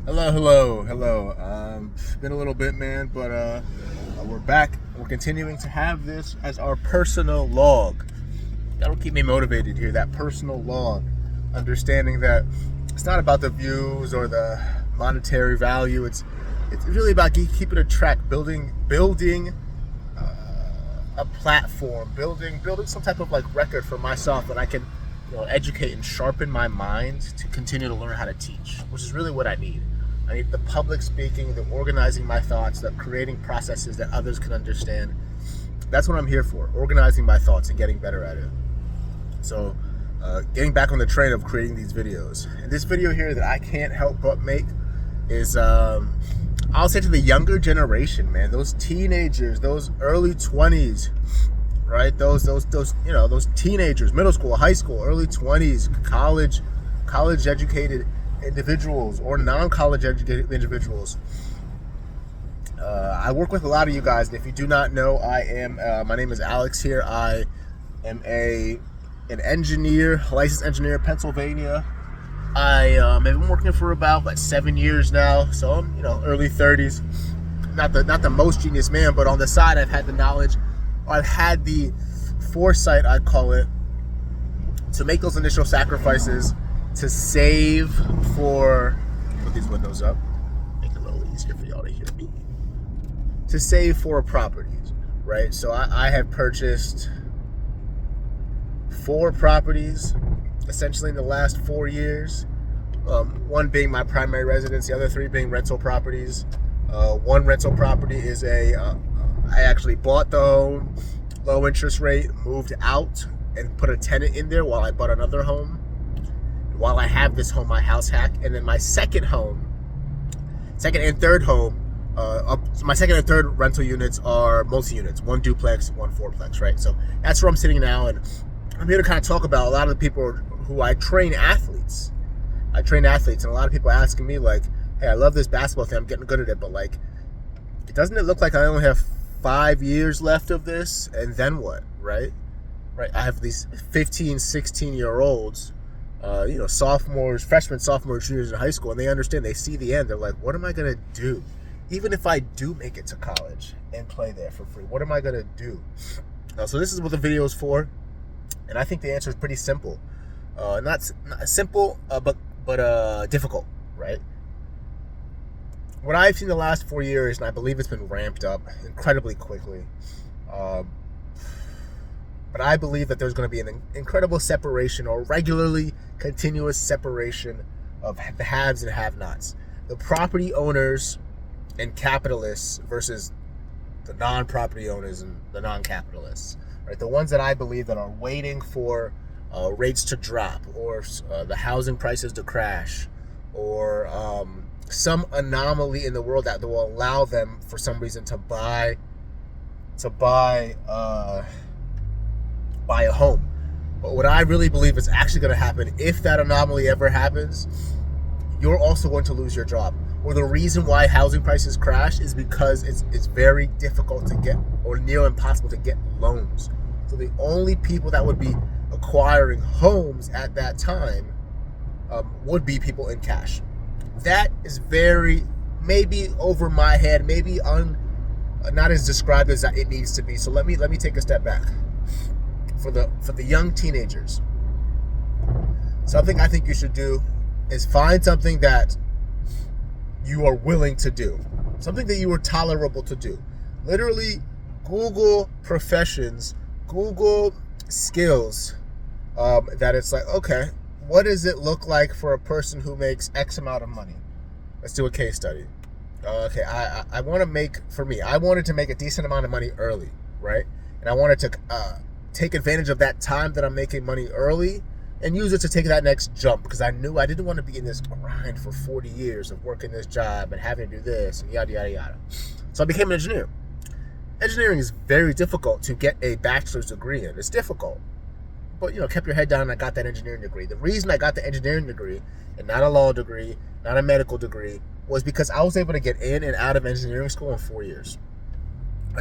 Hello. It's been a little bit, man, but we're back. We're continuing to have this as our personal log. That'll keep me motivated here. That personal log, understanding that it's not about the views or the monetary value. It's really about keeping a track, building a platform, building some type of like record for myself that I can, educate and sharpen my mind to continue to learn how to teach, which is really what I need. I need the public speaking, the organizing my thoughts, the creating processes that others can understand. That's what I'm here for, organizing my thoughts and getting better at it. So, getting back on the train of creating these videos. And this video here that I can't help but make is, I'll say to the younger generation, man, those teenagers, those early 20s, right? Those teenagers, middle school, high school, early 20s, college educated individuals or non-college educated individuals. I work with a lot of you guys, and if you do not know, my name is Alex here. I am an engineer, licensed engineer in Pennsylvania. I have been working for about 7 years now, so I'm early 30s. Not the most genius man, but on the side I've had the knowledge, I've had the foresight, I call it, to make those initial sacrifices, to save for, put these windows up, make it a little easier for y'all to hear me, to save for properties, right? So I have purchased 4 properties essentially in the last 4 years, one being my primary residence, the other 3 being rental properties. One rental property is I actually bought the home, low interest rate, moved out and put a tenant in there while I bought another home. While I have this home, my house hack, and then my second and third rental units are multi-units, 1 duplex, 1 fourplex, right? So that's where I'm sitting now, and I'm here to kind of talk about a lot of the people who I train athletes. And a lot of people asking me like, hey, I love this basketball thing, I'm getting good at it, but doesn't it look like I only have 5 years left of this, and then what, right? I have these 15, 16-year-olds, freshmen, sophomores, juniors in high school, and they understand, they see the end. They're like, what am I going to do? Even if I do make it to college and play there for free, what am I going to do? So this is what the video is for, and I think the answer is pretty simple. Not simple, but difficult, right? What I've seen the last 4 years, and I believe it's been ramped up incredibly quickly, but I believe that there's going to be an incredible separation, or regularly continuous separation, of the haves and have-nots. The property owners and capitalists versus the non-property owners and the non-capitalists. Right? The ones that I believe that are waiting for rates to drop, or the housing prices to crash, or some anomaly in the world that will allow them for some reason to buy a home. But what I really believe is actually going to happen, if that anomaly ever happens, you're also going to lose your job. Or the reason why housing prices crash is because it's very difficult to get, or near impossible to get, loans. So the only people that would be acquiring homes at that time would be people in cash. That is maybe over my head, maybe not as described as it needs to be. So let me take a step back. For the young teenagers, something I think you should do is find something that you are willing to do, something that you are tolerable to do. Literally, Google professions, Google skills, that it's like, okay, what does it look like for a person who makes X amount of money? Let's do a case study. Okay, I wanted to make a decent amount of money early, right? And I wanted to take advantage of that time that I'm making money early and use it to take that next jump, because I knew I didn't want to be in this grind for 40 years of working this job and having to do this and yada, yada, yada. So I became an engineer. Engineering is very difficult to get a bachelor's degree in. It's difficult. But, kept your head down, and I got that engineering degree. The reason I got the engineering degree and not a law degree, not a medical degree, was because I was able to get in and out of engineering school in 4 years.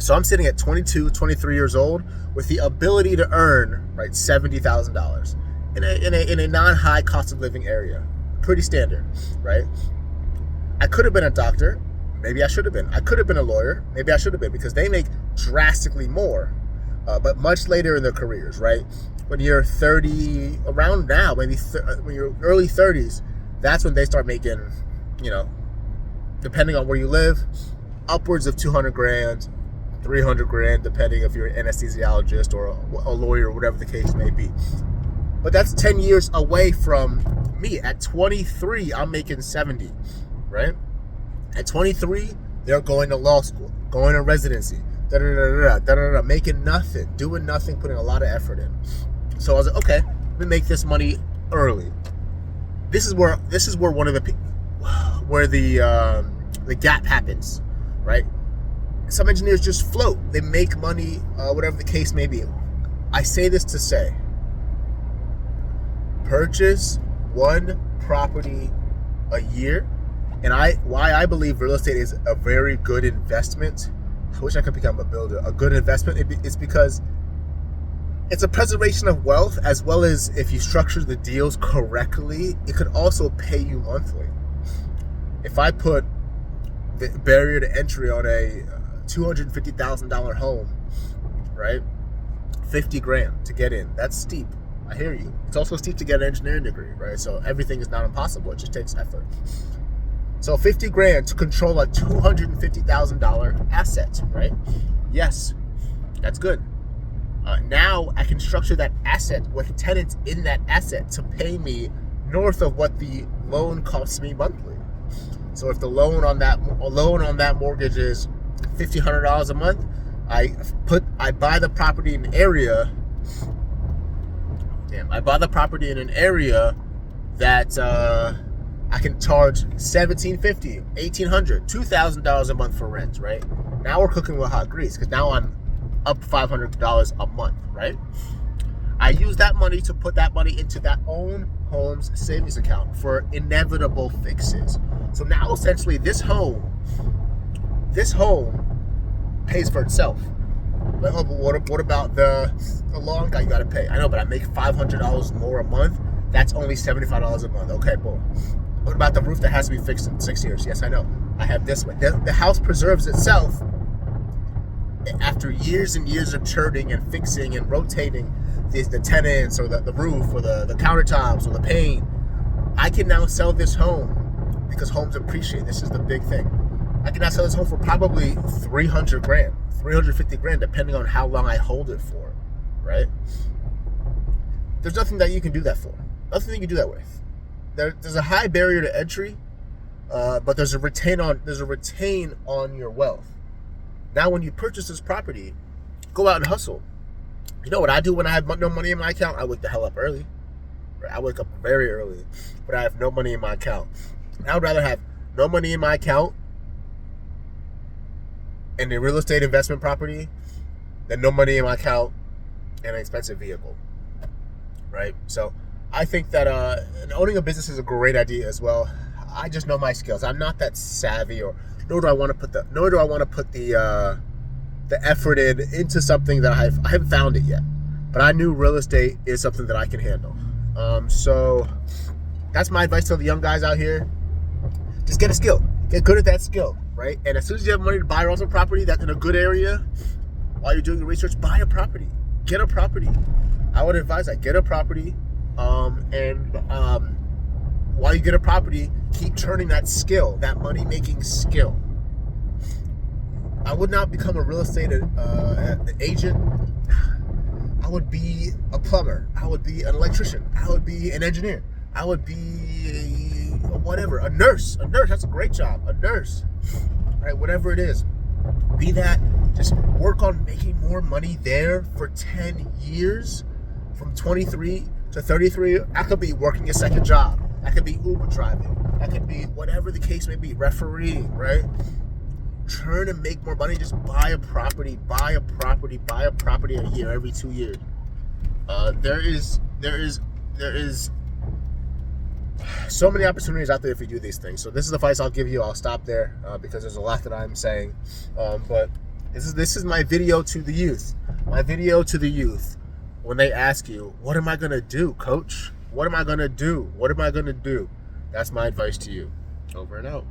So I'm sitting at 22, 23 years old with the ability to earn, right, $70,000 in a non-high cost of living area. Pretty standard, right? I could have been a doctor. Maybe I should have been. I could have been a lawyer. Maybe I should have been, because they make drastically more, but much later in their careers, right? When you're 30, around now, maybe when you're early 30s, that's when they start making, depending on where you live, upwards of 200 grand, 300 grand, depending if you're an anesthesiologist or a lawyer or whatever the case may be. But that's 10 years away from me. At 23, I'm making 70, right? At 23, they're going to law school, going to residency, making nothing, doing nothing, putting a lot of effort in. So I was like, okay, let me make this money early. This is where one of the gap happens, right? Some engineers just float. They make money, whatever the case may be. I say this to say, purchase one property a year. And why I believe real estate is a very good investment. I wish I could become a builder. A good investment is because it's a preservation of wealth, as well as if you structure the deals correctly, it could also pay you monthly. If I put the barrier to entry on a $250,000 home, right? 50 grand to get in. That's steep. I hear you. It's also steep to get an engineering degree, right? So everything is not impossible. It just takes effort. So 50 grand to control a $250,000 asset, right? Yes, that's good. Now I can structure that asset with tenants in that asset to pay me north of what the loan costs me monthly. So if the loan on that mortgage is $1,500 a month, I buy the property in an area. I buy the property in an area that I can charge $1,750, $1,800, $2,000 a month for rent, right? Now we're cooking with hot grease, because now I'm up $500 a month, right? I use that money to put that money into that own home's savings account for inevitable fixes. So now essentially this home pays for itself. But what about the lawn guy you gotta pay? I know, but I make $500 more a month. That's only $75 a month. Okay, boom. What about the roof that has to be fixed in 6 years? Yes, I know. I have this one. The house preserves itself after years and years of churning and fixing and rotating the tenants or the roof or the countertops or the paint. I can now sell this home because homes appreciate. This is the big thing. I can now sell this home for probably 300 grand, 350 grand, depending on how long I hold it for, right? There's nothing that you can do that for. Nothing you can do that with. There's a high barrier to entry, but there's a retain on your wealth. Now, when you purchase this property, go out and hustle. You know what I do when I have no money in my account? I wake the hell up early. Right? I wake up very early, but I have no money in my account. I would rather have no money in my account in a real estate investment property than no money in my account and an expensive vehicle. Right? So I think that owning a business is a great idea as well. I just know my skills. I'm not that savvy, nor do I want to put the effort into something that I haven't found it yet. But I knew real estate is something that I can handle. So that's my advice to the young guys out here. Just get a skill. Get good at that skill, right? And as soon as you have money to buy a rental property that's in a good area, while you're doing your research, buy a property. Get a property. I would advise that. Get a property. While you get a property, keep churning that skill, that money-making skill. I would not become a real estate agent. I would be a plumber. I would be an electrician. I would be an engineer. I would be whatever, a nurse. A nurse, that's a great job. A nurse, right? Whatever it is, be that. Just work on making more money there for 10 years, from 23 to 33. I could be working a second job. I could be Uber driving. I could be whatever the case may be, refereeing, right? Churn and make more money. Just buy a property a year, every 2 years. There is so many opportunities out there if you do these things. So this is the advice I'll give you. I'll stop there because there's a lot that I'm saying. But this is my video to the youth. My video to the youth. When they ask you, what am I going to do, coach? What am I going to do? What am I going to do? That's my advice to you. Over and out.